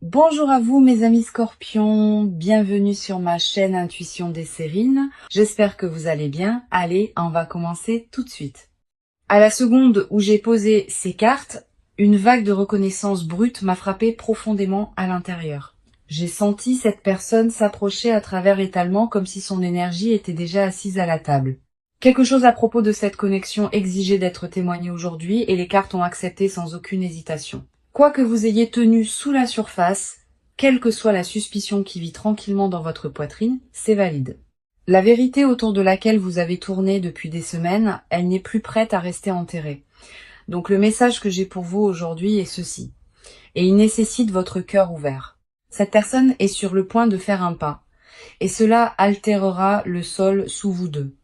Bonjour à vous mes amis scorpions, bienvenue sur ma chaîne Intuition des Sérines. J'espère que vous allez bien. Allez, on va commencer tout de suite. À la seconde où j'ai posé ces cartes, une vague de reconnaissance brute m'a frappé profondément à l'intérieur. J'ai senti cette personne s'approcher à travers l'étalement comme si son énergie était déjà assise à la table. Quelque chose à propos de cette connexion exigeait d'être témoigné aujourd'hui et les cartes ont accepté sans aucune hésitation. Quoi que vous ayez tenu sous la surface, quelle que soit la suspicion qui vit tranquillement dans votre poitrine, c'est valide. La vérité autour de laquelle vous avez tourné depuis des semaines, elle n'est plus prête à rester enterrée. Donc le message que j'ai pour vous aujourd'hui est ceci. Et il nécessite votre cœur ouvert. Cette personne est sur le point de faire un pas. Et cela altérera le sol sous vous deux.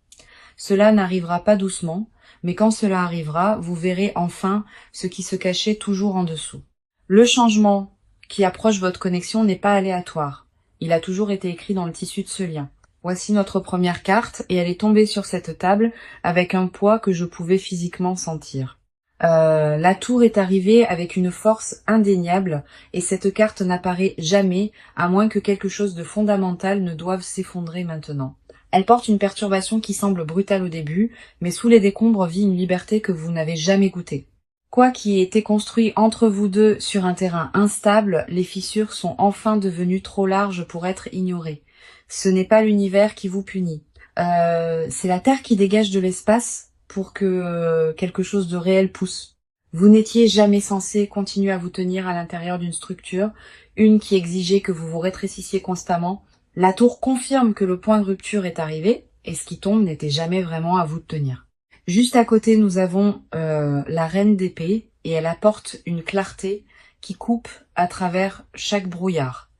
Cela n'arrivera pas doucement, mais quand cela arrivera, vous verrez enfin ce qui se cachait toujours en dessous. Le changement qui approche votre connexion n'est pas aléatoire. Il a toujours été écrit dans le tissu de ce lien. Voici notre première carte et elle est tombée sur cette table avec un poids que je pouvais physiquement sentir. La tour est arrivée avec une force indéniable et cette carte n'apparaît jamais à moins que quelque chose de fondamental ne doive s'effondrer maintenant. Elle porte une perturbation qui semble brutale au début, mais sous les décombres vit une liberté que vous n'avez jamais goûtée. Quoi qui ait été construit entre vous deux sur un terrain instable, les fissures sont enfin devenues trop larges pour être ignorées. Ce n'est pas l'univers qui vous punit. C'est la Terre qui dégage de l'espace pour que quelque chose de réel pousse. Vous n'étiez jamais censé continuer à vous tenir à l'intérieur d'une structure, une qui exigeait que vous vous rétrécissiez constamment. La tour confirme que le point de rupture est arrivé, et ce qui tombe n'était jamais vraiment à vous de tenir. Juste à côté, nous avons la reine d'épée, et elle apporte une clarté qui coupe à travers chaque brouillard.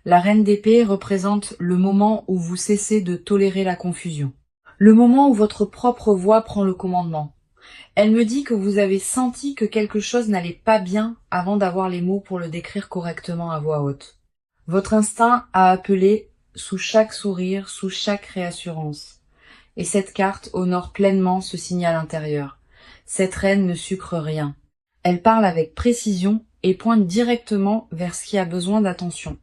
La reine d'épée représente le moment où vous cessez de tolérer la confusion. Le moment où votre propre voix prend le commandement. Elle me dit que vous avez senti que quelque chose n'allait pas bien avant d'avoir les mots pour le décrire correctement à voix haute. Votre instinct a appelé sous chaque sourire, sous chaque réassurance. Et cette carte honore pleinement ce signal intérieur. Cette reine ne sucre rien. Elle parle avec précision et pointe directement vers ce qui a besoin d'attention.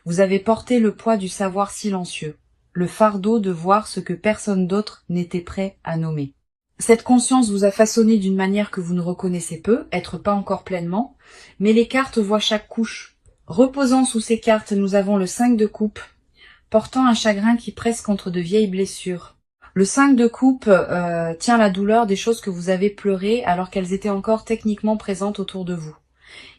Vous avez porté le poids du savoir silencieux, le fardeau de voir ce que personne d'autre n'était prêt à nommer. Cette conscience vous a façonné d'une manière que vous ne reconnaissez peu, être pas encore pleinement, mais les cartes voient chaque couche. Reposant sous ces cartes, nous avons le 5 de coupe, portant un chagrin qui presse contre de vieilles blessures. Le 5 de coupe tient la douleur des choses que vous avez pleurées alors qu'elles étaient encore techniquement présentes autour de vous.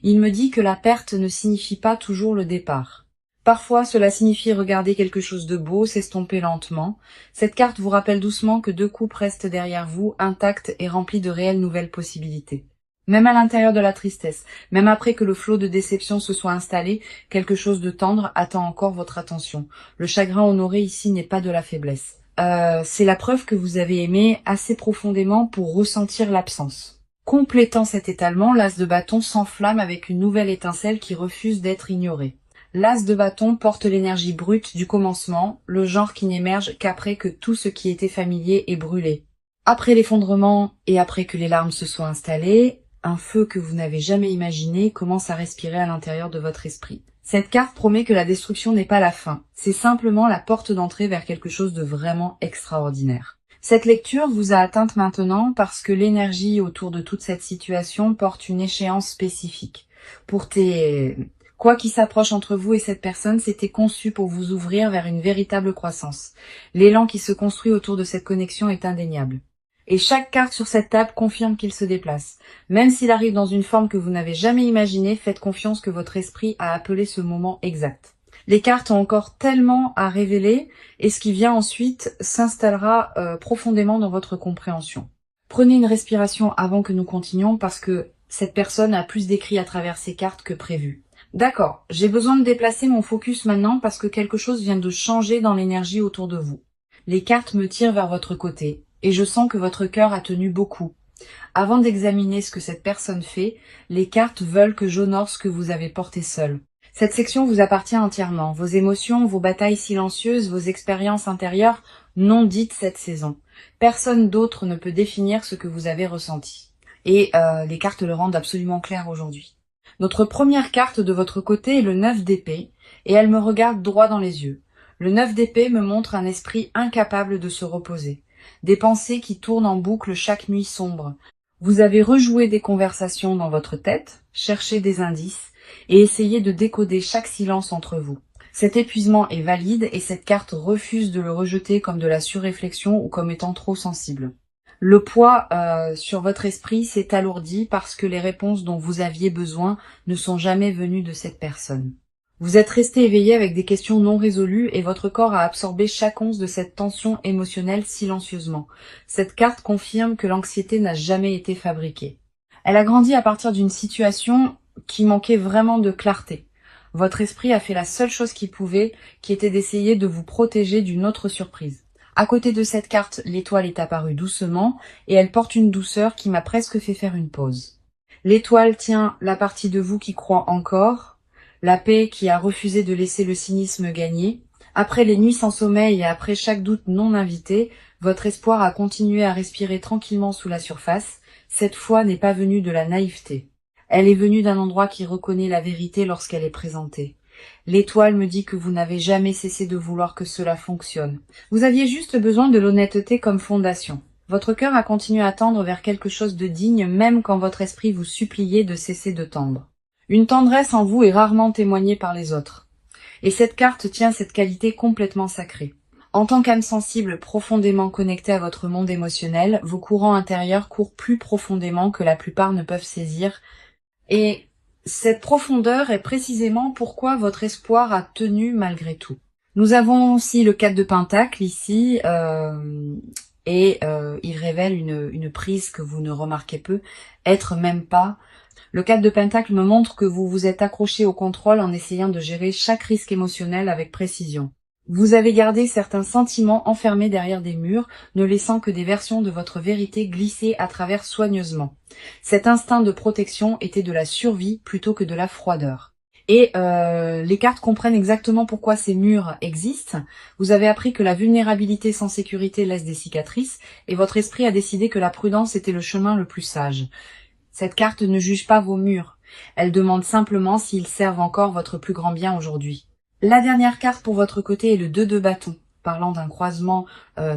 Il me dit que la perte ne signifie pas toujours le départ. Parfois, cela signifie regarder quelque chose de beau s'estomper lentement. Cette carte vous rappelle doucement que 2 coupes restent derrière vous, intactes et remplies de réelles nouvelles possibilités. Même à l'intérieur de la tristesse, même après que le flot de déception se soit installé, quelque chose de tendre attend encore votre attention. Le chagrin honoré ici n'est pas de la faiblesse. C'est la preuve que vous avez aimé assez profondément pour ressentir l'absence. Complétant cet étalement, l'as de bâton s'enflamme avec une nouvelle étincelle qui refuse d'être ignorée. L'as de bâton porte l'énergie brute du commencement, le genre qui n'émerge qu'après que tout ce qui était familier est brûlé. Après l'effondrement et après que les larmes se soient installées, un feu que vous n'avez jamais imaginé commence à respirer à l'intérieur de votre esprit. Cette carte promet que la destruction n'est pas la fin, c'est simplement la porte d'entrée vers quelque chose de vraiment extraordinaire. Cette lecture vous a atteinte maintenant parce que l'énergie autour de toute cette situation porte une échéance spécifique. Quoi qui s'approche entre vous et cette personne, c'était conçu pour vous ouvrir vers une véritable croissance. L'élan qui se construit autour de cette connexion est indéniable. Et chaque carte sur cette table confirme qu'il se déplace. Même s'il arrive dans une forme que vous n'avez jamais imaginée, faites confiance que votre esprit a appelé ce moment exact. Les cartes ont encore tellement à révéler et ce qui vient ensuite s'installera profondément dans votre compréhension. Prenez une respiration avant que nous continuions parce que cette personne a plus d'écrit à travers ces cartes que prévu. D'accord, j'ai besoin de déplacer mon focus maintenant parce que quelque chose vient de changer dans l'énergie autour de vous. Les cartes me tirent vers votre côté et je sens que votre cœur a tenu beaucoup. Avant d'examiner ce que cette personne fait, les cartes veulent que j'honore ce que vous avez porté seul. Cette section vous appartient entièrement. Vos émotions, vos batailles silencieuses, vos expériences intérieures non dites cette saison. Personne d'autre ne peut définir ce que vous avez ressenti. Et les cartes le rendent absolument clair aujourd'hui. Notre première carte de votre côté est le 9 d'épée, et elle me regarde droit dans les yeux. Le 9 d'épée me montre un esprit incapable de se reposer, des pensées qui tournent en boucle chaque nuit sombre. Vous avez rejoué des conversations dans votre tête, cherché des indices, et essayé de décoder chaque silence entre vous. Cet épuisement est valide et cette carte refuse de le rejeter comme de la surréflexion ou comme étant trop sensible. Le poids sur votre esprit s'est alourdi parce que les réponses dont vous aviez besoin ne sont jamais venues de cette personne. Vous êtes resté éveillé avec des questions non résolues et votre corps a absorbé chaque once de cette tension émotionnelle silencieusement. Cette carte confirme que l'anxiété n'a jamais été fabriquée. Elle a grandi à partir d'une situation qui manquait vraiment de clarté. Votre esprit a fait la seule chose qu'il pouvait, qui était d'essayer de vous protéger d'une autre surprise. À côté de cette carte, l'étoile est apparue doucement et elle porte une douceur qui m'a presque fait faire une pause. L'étoile tient la partie de vous qui croit encore, la paix qui a refusé de laisser le cynisme gagner. Après les nuits sans sommeil et après chaque doute non invité, votre espoir a continué à respirer tranquillement sous la surface. Cette foi n'est pas venue de la naïveté. Elle est venue d'un endroit qui reconnaît la vérité lorsqu'elle est présentée. L'étoile me dit que vous n'avez jamais cessé de vouloir que cela fonctionne. Vous aviez juste besoin de l'honnêteté comme fondation. Votre cœur a continué à tendre vers quelque chose de digne même quand votre esprit vous suppliait de cesser de tendre. Une tendresse en vous est rarement témoignée par les autres. Et cette carte tient cette qualité complètement sacrée. En tant qu'âme sensible profondément connectée à votre monde émotionnel, vos courants intérieurs courent plus profondément que la plupart ne peuvent saisir. Et cette profondeur est précisément pourquoi votre espoir a tenu malgré tout. Nous avons aussi le 4 de Pentacle ici, il révèle une prise que vous ne remarquez peu, être même pas. Le 4 de Pentacle me montre que vous vous êtes accroché au contrôle en essayant de gérer chaque risque émotionnel avec précision. Vous avez gardé certains sentiments enfermés derrière des murs, ne laissant que des versions de votre vérité glisser à travers soigneusement. Cet instinct de protection était de la survie plutôt que de la froideur. Et les cartes comprennent exactement pourquoi ces murs existent. Vous avez appris que la vulnérabilité sans sécurité laisse des cicatrices, et votre esprit a décidé que la prudence était le chemin le plus sage. Cette carte ne juge pas vos murs. Elle demande simplement s'ils servent encore votre plus grand bien aujourd'hui. La dernière carte pour votre côté est le 2 de bâton, parlant d'un croisement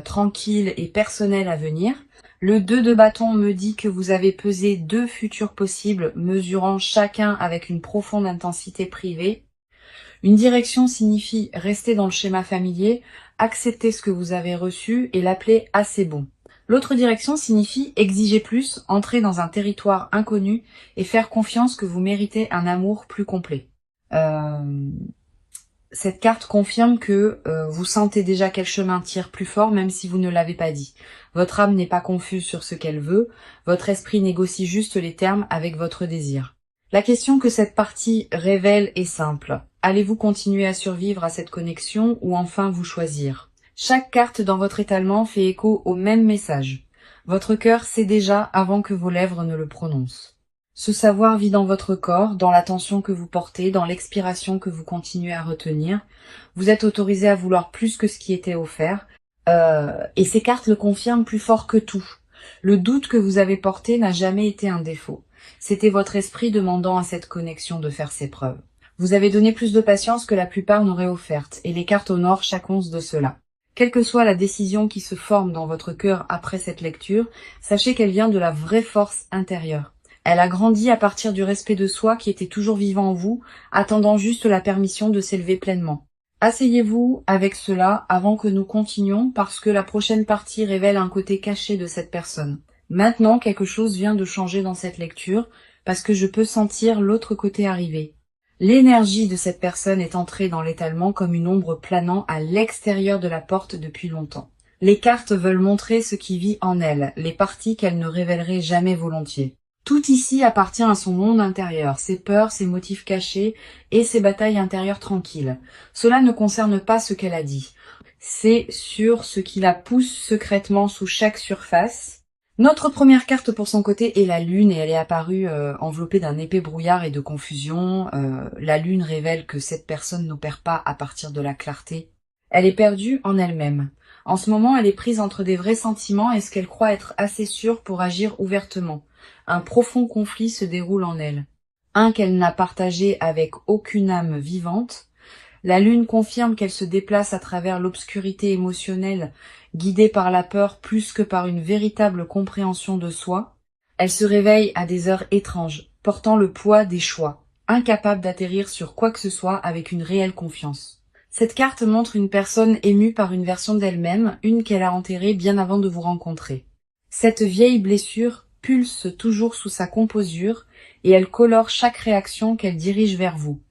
tranquille et personnel à venir. Le 2 de bâton me dit que vous avez pesé 2 futurs possibles, mesurant chacun avec une profonde intensité privée. Une direction signifie rester dans le schéma familier, accepter ce que vous avez reçu et l'appeler assez bon. L'autre direction signifie exiger plus, entrer dans un territoire inconnu et faire confiance que vous méritez un amour plus complet. Cette carte confirme que vous sentez déjà quel chemin tire plus fort même si vous ne l'avez pas dit. Votre âme n'est pas confuse sur ce qu'elle veut, votre esprit négocie juste les termes avec votre désir. La question que cette partie révèle est simple. Allez-vous continuer à survivre à cette connexion ou enfin vous choisir? Chaque carte dans votre étalement fait écho au même message. Votre cœur sait déjà avant que vos lèvres ne le prononcent. Ce savoir vit dans votre corps, dans l'attention que vous portez, dans l'expiration que vous continuez à retenir. Vous êtes autorisé à vouloir plus que ce qui était offert. Et ces cartes le confirment plus fort que tout. Le doute que vous avez porté n'a jamais été un défaut. C'était votre esprit demandant à cette connexion de faire ses preuves. Vous avez donné plus de patience que la plupart n'auraient offerte, et les cartes honorent chaque once de cela. Quelle que soit la décision qui se forme dans votre cœur après cette lecture, sachez qu'elle vient de la vraie force intérieure. Elle a grandi à partir du respect de soi qui était toujours vivant en vous, attendant juste la permission de s'élever pleinement. Asseyez-vous avec cela avant que nous continuions parce que la prochaine partie révèle un côté caché de cette personne. Maintenant, quelque chose vient de changer dans cette lecture parce que je peux sentir l'autre côté arriver. L'énergie de cette personne est entrée dans l'étalement comme une ombre planant à l'extérieur de la porte depuis longtemps. Les cartes veulent montrer ce qui vit en elle, les parties qu'elle ne révélerait jamais volontiers. Tout ici appartient à son monde intérieur, ses peurs, ses motifs cachés et ses batailles intérieures tranquilles. Cela ne concerne pas ce qu'elle a dit. C'est sur ce qui la pousse secrètement sous chaque surface. Notre première carte pour son côté est la lune et elle est apparue enveloppée d'un épais brouillard et de confusion. La lune révèle que cette personne n'opère pas à partir de la clarté. Elle est perdue en elle-même. En ce moment, elle est prise entre des vrais sentiments et ce qu'elle croit être assez sûre pour agir ouvertement. Un profond conflit se déroule en elle. un qu'elle n'a partagé avec aucune âme vivante. La lune confirme qu'elle se déplace à travers l'obscurité émotionnelle, guidée par la peur plus que par une véritable compréhension de soi. Elle se réveille à des heures étranges, portant le poids des choix, incapable d'atterrir sur quoi que ce soit avec une réelle confiance. Cette carte montre une personne émue par une version d'elle-même, une qu'elle a enterrée bien avant de vous rencontrer. Cette vieille blessure pulse toujours sous sa composure et elle colore chaque réaction qu'elle dirige vers vous.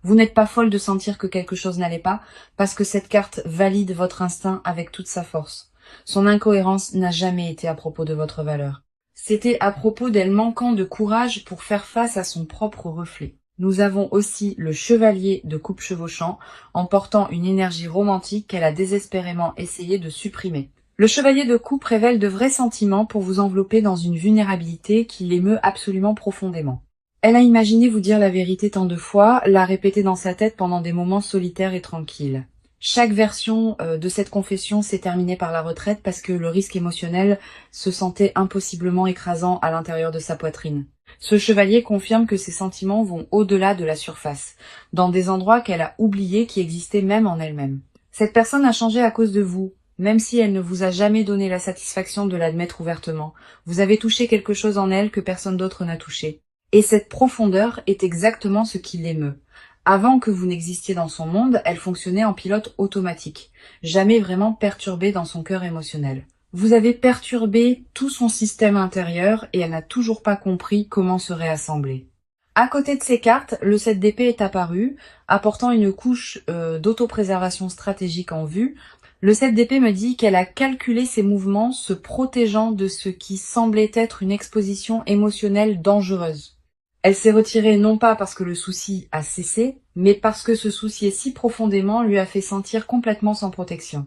Vous n'êtes pas folle de sentir que quelque chose n'allait pas, parce que cette carte valide votre instinct avec toute sa force. Son incohérence n'a jamais été à propos de votre valeur. C'était à propos d'elle manquant de courage pour faire face à son propre reflet. Nous avons aussi le chevalier de coupe chevauchant, emportant une énergie romantique qu'elle a désespérément essayé de supprimer. Le chevalier de coupe révèle de vrais sentiments pour vous envelopper dans une vulnérabilité qui l'émeut absolument profondément. Elle a imaginé vous dire la vérité tant de fois, l'a répété dans sa tête pendant des moments solitaires et tranquilles. Chaque version de cette confession s'est terminée par la retraite parce que le risque émotionnel se sentait impossiblement écrasant à l'intérieur de sa poitrine. Ce chevalier confirme que ses sentiments vont au-delà de la surface, dans des endroits qu'elle a oubliés qui existaient même en elle-même. Cette personne a changé à cause de vous, même si elle ne vous a jamais donné la satisfaction de l'admettre ouvertement. Vous avez touché quelque chose en elle que personne d'autre n'a touché. Et cette profondeur est exactement ce qui l'émeut. Avant que vous n'existiez dans son monde, elle fonctionnait en pilote automatique, jamais vraiment perturbée dans son cœur émotionnel. Vous avez perturbé tout son système intérieur et elle n'a toujours pas compris comment se réassembler. À côté de ces cartes, le 7 d'épée est apparu, apportant une couche d'autopréservation stratégique en vue. Le 7 d'épée me dit qu'elle a calculé ses mouvements, se protégeant de ce qui semblait être une exposition émotionnelle dangereuse. Elle s'est retirée non pas parce que le souci a cessé, mais parce que se soucier si profondément lui a fait sentir complètement sans protection.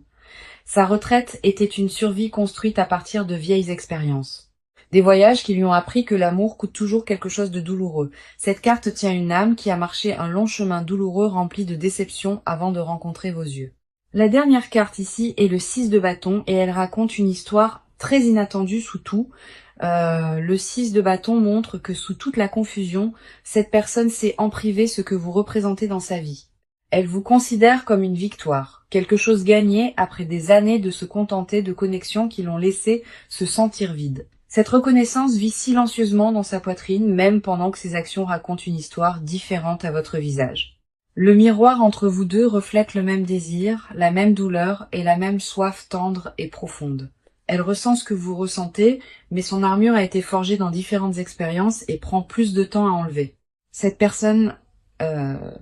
Sa retraite était une survie construite à partir de vieilles expériences. Des voyages qui lui ont appris que l'amour coûte toujours quelque chose de douloureux. Cette carte tient une âme qui a marché un long chemin douloureux rempli de déceptions avant de rencontrer vos yeux. La dernière carte ici est le 6 de bâton et elle raconte une histoire très inattendue sous tout. Le 6 de bâton montre que sous toute la confusion, cette personne sait en privé ce que vous représentez dans sa vie. Elle vous considère comme une victoire, quelque chose gagné après des années de se contenter de connexions qui l'ont laissé se sentir vide. Cette reconnaissance vit silencieusement dans sa poitrine, même pendant que ses actions racontent une histoire différente à votre visage. Le miroir entre vous deux reflète le même désir, la même douleur et la même soif tendre et profonde. Elle ressent ce que vous ressentez, mais son armure a été forgée dans différentes expériences et prend plus de temps à enlever. Cette personne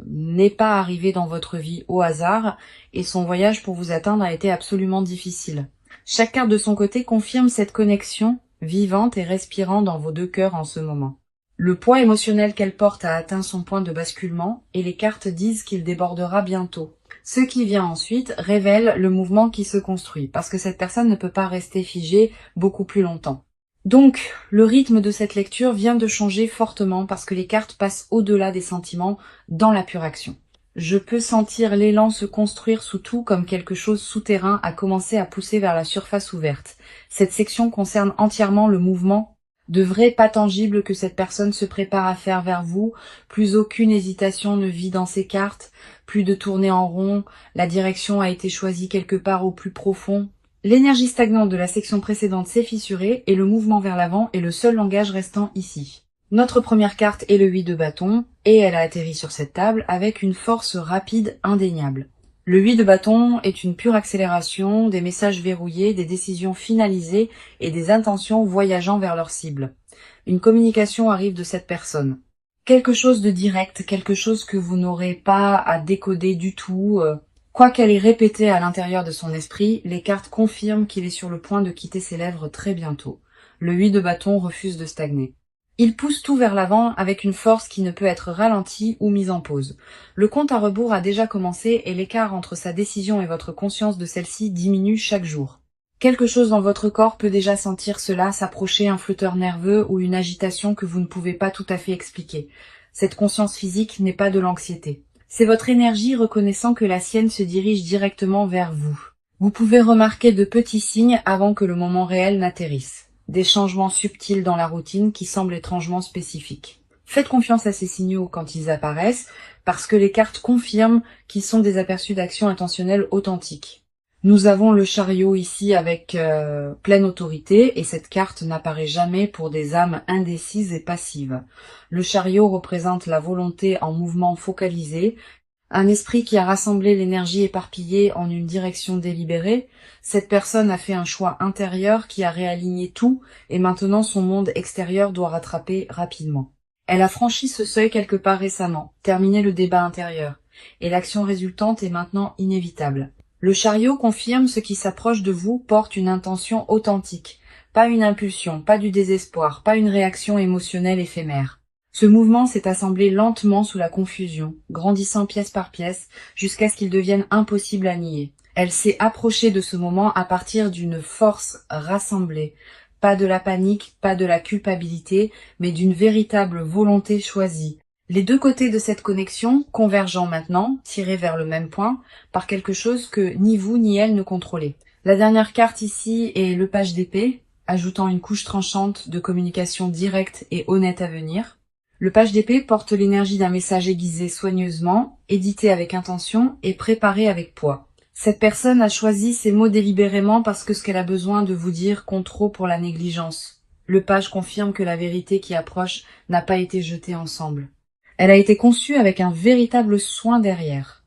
n'est pas arrivée dans votre vie au hasard et son voyage pour vous atteindre a été absolument difficile. Chaque carte de son côté confirme cette connexion vivante et respirant dans vos deux cœurs en ce moment. Le poids émotionnel qu'elle porte a atteint son point de basculement et les cartes disent qu'il débordera bientôt. Ce qui vient ensuite révèle le mouvement qui se construit, parce que cette personne ne peut pas rester figée beaucoup plus longtemps. Donc, le rythme de cette lecture vient de changer fortement parce que les cartes passent au-delà des sentiments dans la pure action. Je peux sentir l'élan se construire sous tout comme quelque chose souterrain a commencé à pousser vers la surface ouverte. Cette section concerne entièrement le mouvement de vrai pas tangible que cette personne se prépare à faire vers vous. Plus aucune hésitation ne vit dans ces cartes, plus de tournées en rond, la direction a été choisie quelque part au plus profond. L'énergie stagnante de la section précédente s'est fissurée et le mouvement vers l'avant est le seul langage restant ici. Notre première carte est le 8 de bâton et elle a atterri sur cette table avec une force rapide indéniable. Le 8 de bâton est une pure accélération, des messages verrouillés, des décisions finalisées et des intentions voyageant vers leur cible. Une communication arrive de cette personne. Quelque chose de direct, quelque chose que vous n'aurez pas à décoder du tout. Quoi qu'elle ait répété à l'intérieur de son esprit, les cartes confirment qu'il est sur le point de quitter ses lèvres très bientôt. Le 8 de bâton refuse de stagner. Il pousse tout vers l'avant avec une force qui ne peut être ralentie ou mise en pause. Le compte à rebours a déjà commencé et l'écart entre sa décision et votre conscience de celle-ci diminue chaque jour. Quelque chose dans votre corps peut déjà sentir cela s'approcher, un flotteur nerveux ou une agitation que vous ne pouvez pas tout à fait expliquer. Cette conscience physique n'est pas de l'anxiété. C'est votre énergie reconnaissant que la sienne se dirige directement vers vous. Vous pouvez remarquer de petits signes avant que le moment réel n'atterrisse. Des changements subtils dans la routine qui semblent étrangement spécifiques. Faites confiance à ces signaux quand ils apparaissent, parce que les cartes confirment qu'ils sont des aperçus d'actions intentionnelles authentiques. Nous avons le chariot ici avec pleine autorité, et cette carte n'apparaît jamais pour des âmes indécises et passives. Le chariot représente la volonté en mouvement focalisé, un esprit qui a rassemblé l'énergie éparpillée en une direction délibérée. Cette personne a fait un choix intérieur qui a réaligné tout, et maintenant son monde extérieur doit rattraper rapidement. Elle a franchi ce seuil quelque part récemment, terminé le débat intérieur, et l'action résultante est maintenant inévitable. Le chariot confirme ce qui s'approche de vous porte une intention authentique, pas une impulsion, pas du désespoir, pas une réaction émotionnelle éphémère. Ce mouvement s'est assemblé lentement sous la confusion, grandissant pièce par pièce, jusqu'à ce qu'il devienne impossible à nier. Elle s'est approchée de ce moment à partir d'une force rassemblée, pas de la panique, pas de la culpabilité, mais d'une véritable volonté choisie. Les deux côtés de cette connexion, convergeant maintenant, tirés vers le même point, par quelque chose que ni vous ni elle ne contrôlez. La dernière carte ici est le page d'épée, ajoutant une couche tranchante de communication directe et honnête à venir. Le page d'épée porte l'énergie d'un message aiguisé soigneusement, édité avec intention et préparé avec poids. Cette personne a choisi ces mots délibérément parce que ce qu'elle a besoin de vous dire compte trop pour la négligence. Le page confirme que la vérité qui approche n'a pas été jetée ensemble. Elle a été conçue avec un véritable soin derrière.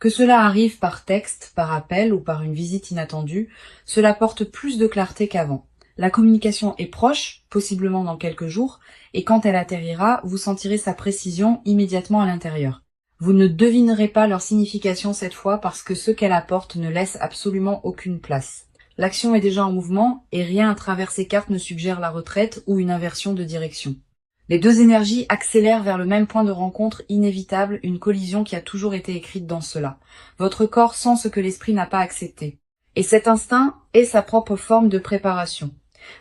Que cela arrive par texte, par appel ou par une visite inattendue, cela porte plus de clarté qu'avant. La communication est proche, possiblement dans quelques jours, et quand elle atterrira, vous sentirez sa précision immédiatement à l'intérieur. Vous ne devinerez pas leur signification cette fois parce que ce qu'elle apporte ne laisse absolument aucune place. L'action est déjà en mouvement et rien à travers ces cartes ne suggère la retraite ou une inversion de direction. Les deux énergies accélèrent vers le même point de rencontre inévitable, une collision qui a toujours été écrite dans cela. Votre corps sent ce que l'esprit n'a pas accepté. Et cet instinct est sa propre forme de préparation.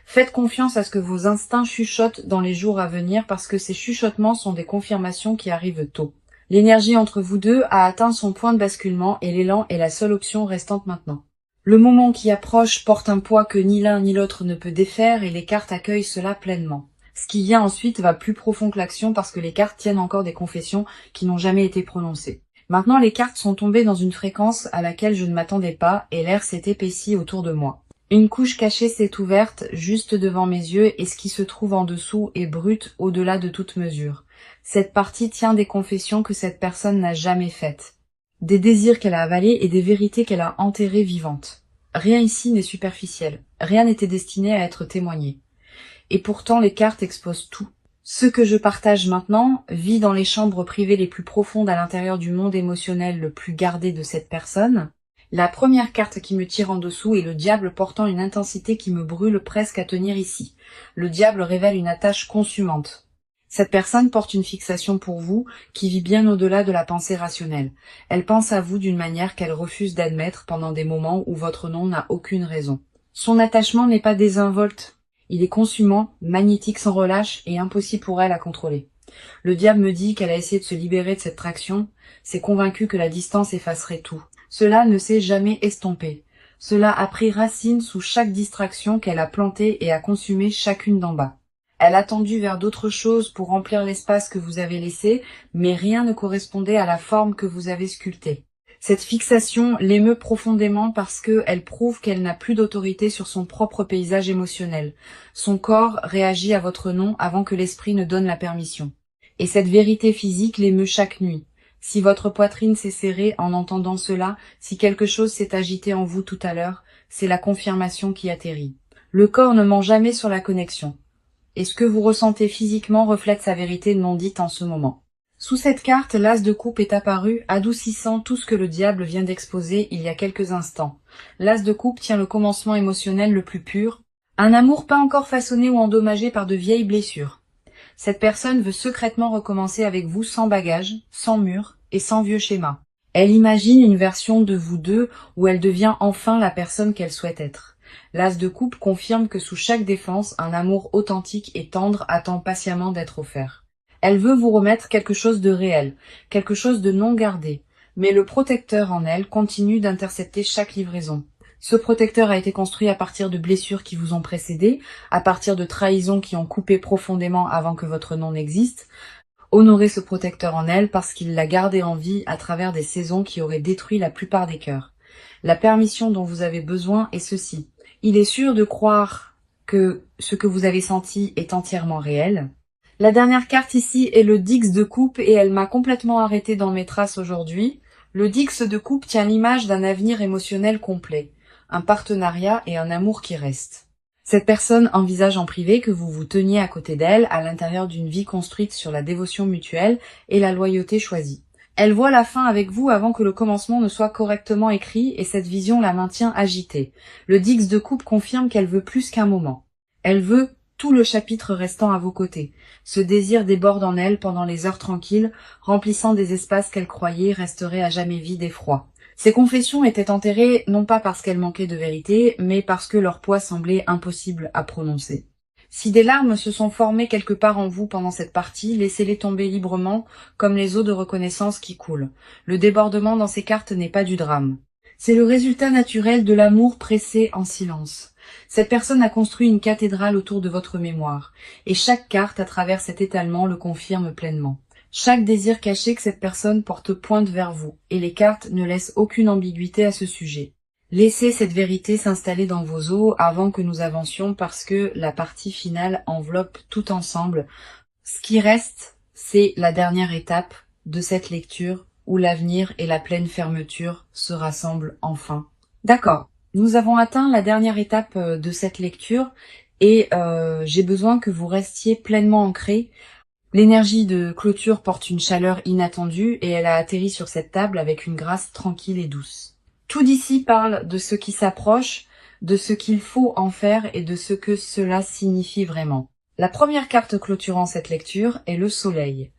Faites confiance à ce que vos instincts chuchotent dans les jours à venir parce que ces chuchotements sont des confirmations qui arrivent tôt. L'énergie entre vous deux a atteint son point de basculement et l'élan est la seule option restante maintenant. Le moment qui approche porte un poids que ni l'un ni l'autre ne peut défaire et les cartes accueillent cela pleinement. Ce qui vient ensuite va plus profond que l'action parce que les cartes tiennent encore des confessions qui n'ont jamais été prononcées. Maintenant, les cartes sont tombées dans une fréquence à laquelle je ne m'attendais pas et l'air s'est épaissi autour de moi. Une couche cachée s'est ouverte juste devant mes yeux et ce qui se trouve en dessous est brut au-delà de toute mesure. Cette partie tient des confessions que cette personne n'a jamais faites. Des désirs qu'elle a avalés et des vérités qu'elle a enterrées vivantes. Rien ici n'est superficiel. Rien n'était destiné à être témoigné. Et pourtant les cartes exposent tout. Ce que je partage maintenant vit dans les chambres privées les plus profondes à l'intérieur du monde émotionnel le plus gardé de cette personne. La première carte qui me tire en dessous est le diable portant une intensité qui me brûle presque à tenir ici. Le diable révèle une attache consumante. Cette personne porte une fixation pour vous qui vit bien au-delà de la pensée rationnelle. Elle pense à vous d'une manière qu'elle refuse d'admettre pendant des moments où votre nom n'a aucune raison. Son attachement n'est pas désinvolte. Il est consumant, magnétique sans relâche et impossible pour elle à contrôler. Le diable me dit qu'elle a essayé de se libérer de cette traction, s'est convaincue que la distance effacerait tout. Cela ne s'est jamais estompé. Cela a pris racine sous chaque distraction qu'elle a plantée et a consumé chacune d'en bas. Elle a tendu vers d'autres choses pour remplir l'espace que vous avez laissé, mais rien ne correspondait à la forme que vous avez sculptée. Cette fixation l'émeut profondément parce qu'elle prouve qu'elle n'a plus d'autorité sur son propre paysage émotionnel. Son corps réagit à votre nom avant que l'esprit ne donne la permission. Et cette vérité physique l'émeut chaque nuit. Si votre poitrine s'est serrée en entendant cela, si quelque chose s'est agité en vous tout à l'heure, c'est la confirmation qui atterrit. Le corps ne ment jamais sur la connexion. Et ce que vous ressentez physiquement reflète sa vérité non dite en ce moment. Sous cette carte, l'as de coupe est apparu, adoucissant tout ce que le diable vient d'exposer il y a quelques instants. L'as de coupe tient le commencement émotionnel le plus pur, un amour pas encore façonné ou endommagé par de vieilles blessures. Cette personne veut secrètement recommencer avec vous sans bagage, sans mur et sans vieux schéma. Elle imagine une version de vous deux où elle devient enfin la personne qu'elle souhaite être. L'as de coupe confirme que sous chaque défense, un amour authentique et tendre attend patiemment d'être offert. Elle veut vous remettre quelque chose de réel, quelque chose de non gardé, mais le protecteur en elle continue d'intercepter chaque livraison. Ce protecteur a été construit à partir de blessures qui vous ont précédé, à partir de trahisons qui ont coupé profondément avant que votre nom n'existe. Honorez ce protecteur en elle parce qu'il l'a gardé en vie à travers des saisons qui auraient détruit la plupart des cœurs. La permission dont vous avez besoin est ceci. Il est sûr de croire que ce que vous avez senti est entièrement réel. La dernière carte ici est le Dix de coupe et elle m'a complètement arrêté dans mes traces aujourd'hui. Le Dix de coupe tient l'image d'un avenir émotionnel complet, un partenariat et un amour qui reste. Cette personne envisage en privé que vous vous teniez à côté d'elle à l'intérieur d'une vie construite sur la dévotion mutuelle et la loyauté choisie. Elle voit la fin avec vous avant que le commencement ne soit correctement écrit et cette vision la maintient agitée. Le Dix de coupe confirme qu'elle veut plus qu'un moment. Elle veut tout le chapitre restant à vos côtés. Ce désir déborde en elle pendant les heures tranquilles, remplissant des espaces qu'elle croyait resteraient à jamais vides et froids. Ces confessions étaient enterrées non pas parce qu'elles manquaient de vérité, mais parce que leur poids semblait impossible à prononcer. Si des larmes se sont formées quelque part en vous pendant cette partie, laissez-les tomber librement, comme les eaux de reconnaissance qui coulent. Le débordement dans ces cartes n'est pas du drame. C'est le résultat naturel de l'amour pressé en silence. Cette personne a construit une cathédrale autour de votre mémoire, et chaque carte à travers cet étalement le confirme pleinement. Chaque désir caché que cette personne porte pointe vers vous, et les cartes ne laissent aucune ambiguïté à ce sujet. Laissez cette vérité s'installer dans vos os avant que nous avancions parce que la partie finale enveloppe tout ensemble. Ce qui reste, c'est la dernière étape de cette lecture où l'avenir et la pleine fermeture se rassemblent enfin. D'accord, nous avons atteint la dernière étape de cette lecture et j'ai besoin que vous restiez pleinement ancrés. L'énergie de clôture porte une chaleur inattendue et elle a atterri sur cette table avec une grâce tranquille et douce. Tout d'ici parle de ce qui s'approche, de ce qu'il faut en faire et de ce que cela signifie vraiment. La première carte clôturant cette lecture est le soleil,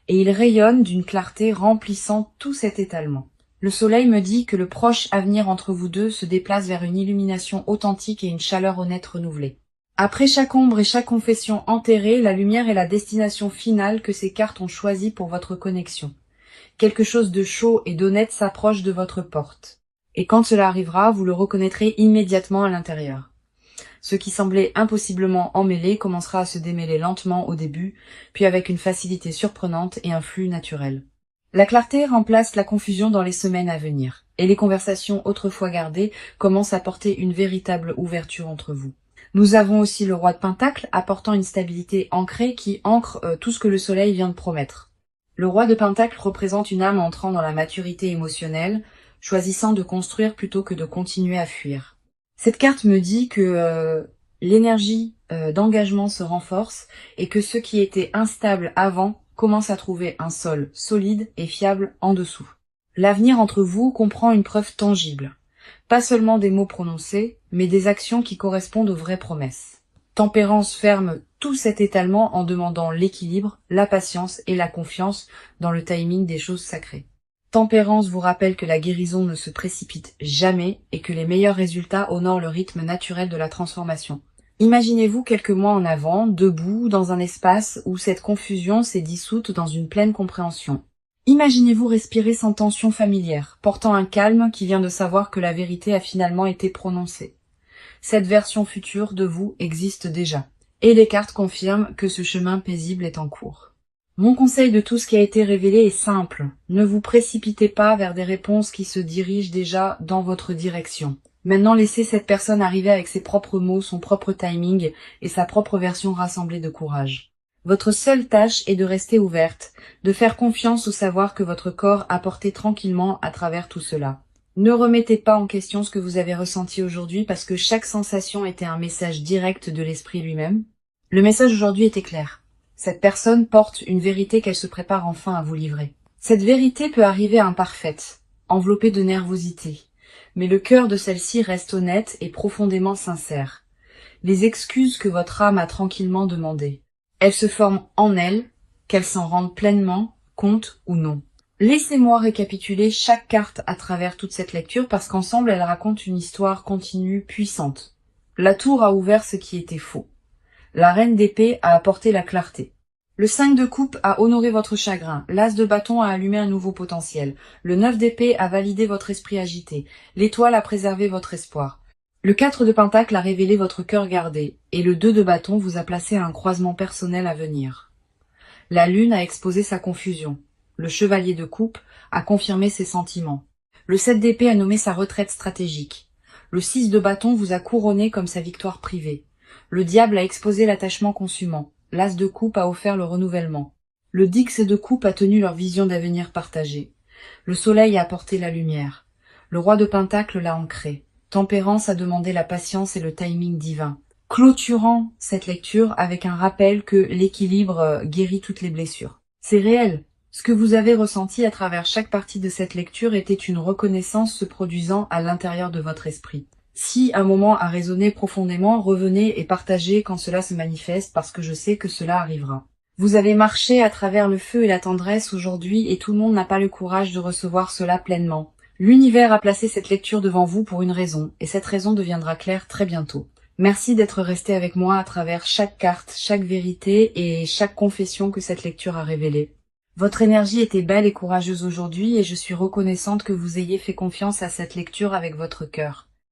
et il rayonne d'une clarté remplissant tout cet étalement. Le soleil me dit que le proche avenir entre vous deux se déplace vers une illumination authentique et une chaleur honnête renouvelée. Après chaque ombre et chaque confession enterrée, la lumière est la destination finale que ces cartes ont choisie pour votre connexion. Quelque chose de chaud et d'honnête s'approche de votre porte. Et quand cela arrivera, vous le reconnaîtrez immédiatement à l'intérieur. Ce qui semblait impossiblement emmêlé commencera à se démêler lentement au début, puis avec une facilité surprenante et un flux naturel. La clarté remplace la confusion dans les semaines à venir, et les conversations autrefois gardées commencent à porter une véritable ouverture entre vous. Nous avons aussi le roi de Pentacle apportant une stabilité ancrée qui ancre tout ce que le soleil vient de promettre. Le roi de Pentacle représente une âme entrant dans la maturité émotionnelle, choisissant de construire plutôt que de continuer à fuir. Cette carte me dit que l'énergie d'engagement se renforce et que ce qui était instable avant commence à trouver un sol solide et fiable en dessous. L'avenir entre vous comprend une preuve tangible. Pas seulement des mots prononcés, mais des actions qui correspondent aux vraies promesses. Tempérance ferme tout cet étalement en demandant l'équilibre, la patience et la confiance dans le timing des choses sacrées. Tempérance vous rappelle que la guérison ne se précipite jamais et que les meilleurs résultats honorent le rythme naturel de la transformation. Imaginez-vous quelques mois en avant, debout, dans un espace où cette confusion s'est dissoute dans une pleine compréhension. Imaginez-vous respirer sans tension familière, portant un calme qui vient de savoir que la vérité a finalement été prononcée. Cette version future de vous existe déjà, et les cartes confirment que ce chemin paisible est en cours. Mon conseil de tout ce qui a été révélé est simple. Ne vous précipitez pas vers des réponses qui se dirigent déjà dans votre direction. Maintenant, laissez cette personne arriver avec ses propres mots, son propre timing et sa propre version rassemblée de courage. Votre seule tâche est de rester ouverte, de faire confiance au savoir que votre corps a porté tranquillement à travers tout cela. Ne remettez pas en question ce que vous avez ressenti aujourd'hui parce que chaque sensation était un message direct de l'esprit lui-même. Le message aujourd'hui était clair. Cette personne porte une vérité qu'elle se prépare enfin à vous livrer. Cette vérité peut arriver imparfaite, enveloppée de nervosité, mais le cœur de celle-ci reste honnête et profondément sincère. Les excuses que votre âme a tranquillement demandées, elles se forment en elle, qu'elle s'en rende pleinement compte ou non. Laissez-moi récapituler chaque carte à travers toute cette lecture parce qu'ensemble elles racontent une histoire continue puissante. La tour a ouvert ce qui était faux. La reine d'épée a apporté la clarté. Le 5 de coupe a honoré votre chagrin. L'as de bâton a allumé un nouveau potentiel. Le 9 d'épée a validé votre esprit agité. L'étoile a préservé votre espoir. Le 4 de Pentacle a révélé votre cœur gardé, et le 2 de bâton vous a placé à un croisement personnel à venir. La lune a exposé sa confusion. Le chevalier de coupe a confirmé ses sentiments. Le 7 d'épée a nommé sa retraite stratégique. Le 6 de bâton vous a couronné comme sa victoire privée. Le diable a exposé l'attachement consumant. L'as de coupe a offert le renouvellement. Le dix de coupe a tenu leur vision d'avenir partagée. Le soleil a apporté la lumière. Le roi de Pentacle l'a ancré. Tempérance a demandé la patience et le timing divin. Clôturant cette lecture avec un rappel que l'équilibre guérit toutes les blessures. C'est réel. Ce que vous avez ressenti à travers chaque partie de cette lecture était une reconnaissance se produisant à l'intérieur de votre esprit. Si un moment a résonné profondément, revenez et partagez quand cela se manifeste parce que je sais que cela arrivera. Vous avez marché à travers le feu et la tendresse aujourd'hui et tout le monde n'a pas le courage de recevoir cela pleinement. L'univers a placé cette lecture devant vous pour une raison et cette raison deviendra claire très bientôt. Merci d'être resté avec moi à travers chaque carte, chaque vérité et chaque confession que cette lecture a révélée. Votre énergie était belle et courageuse aujourd'hui et je suis reconnaissante que vous ayez fait confiance à cette lecture avec votre cœur.